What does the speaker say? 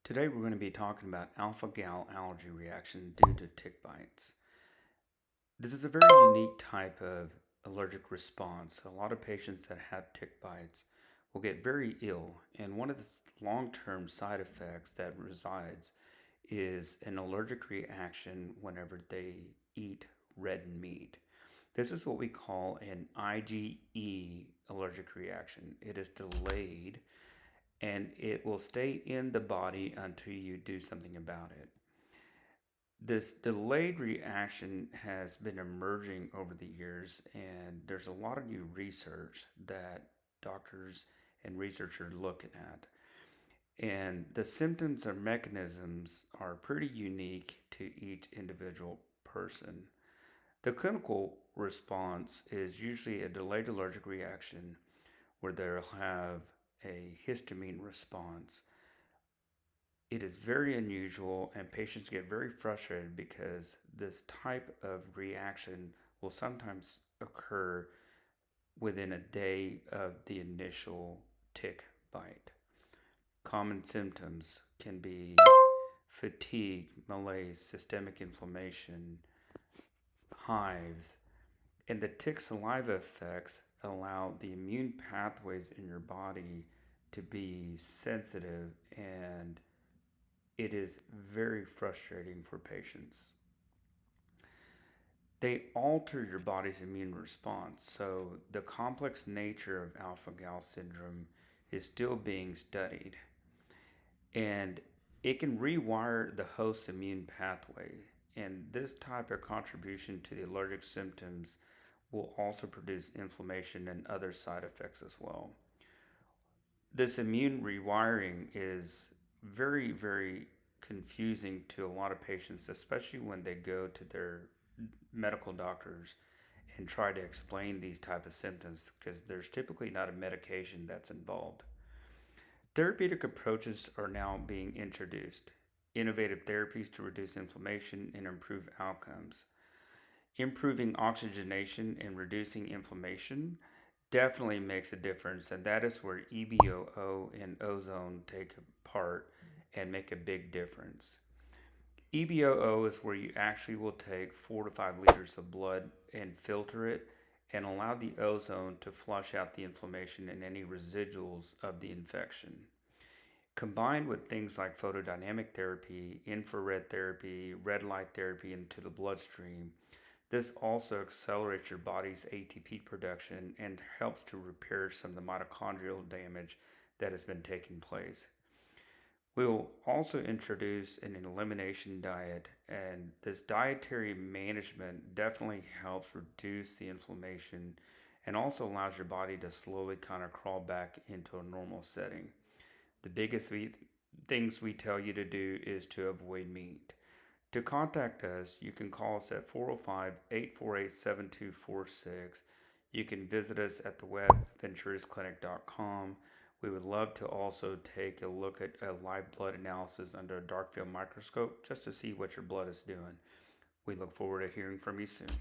Today we're going to be talking about alpha-gal allergy reaction due to tick bites. This is a very unique type of allergic response. A lot of patients that have tick bites will get very ill, and one of the long-term side effects that resides is an allergic reaction whenever they eat red meat. This is what we call an IgE allergic reaction. It is delayed and it will stay in the body until you do something about it. This delayed reaction has been emerging over the years, and there's a lot of new research that doctors and researchers are looking at. And the symptoms or mechanisms are pretty unique to each individual person. The clinical response is usually a delayed allergic reaction where they'll have a histamine response. It is very unusual, and patients get very frustrated because this type of reaction will sometimes occur within a day of the initial tick bite. Common symptoms can be fatigue, malaise, systemic inflammation, hives, and the tick saliva effects allow the immune pathways in your body to be sensitive, and it is very frustrating for patients. They alter your body's immune response, so the complex nature of alpha-gal syndrome is still being studied, and it can rewire the host's immune pathway. And this type of contribution to the allergic symptoms will also produce inflammation and other side effects as well. This immune rewiring is very, very confusing to a lot of patients, especially when they go to their medical doctors and try to explain these type of symptoms, because there's typically not a medication that's involved. Therapeutic approaches are now being introduced. Innovative therapies to reduce inflammation and improve outcomes. Improving oxygenation and reducing inflammation definitely makes a difference, and that is where EBOO and ozone take part and make a big difference. EBOO is where you actually will take 4 to 5 liters of blood and filter it and allow the ozone to flush out the inflammation and any residuals of the infection. Combined with things like photodynamic therapy, infrared therapy, red light therapy into the bloodstream, this also accelerates your body's ATP production and helps to repair some of the mitochondrial damage that has been taking place. We'll also introduce an elimination diet, and this dietary management definitely helps reduce the inflammation and also allows your body to slowly kind of crawl back into a normal setting. The biggest things we tell you to do is to avoid meat. To contact us, you can call us at 405-848-7246. You can visit us at the web, venturisclinic.com. We would love to also take a look at a live blood analysis under a dark field microscope just to see what your blood is doing. We look forward to hearing from you soon.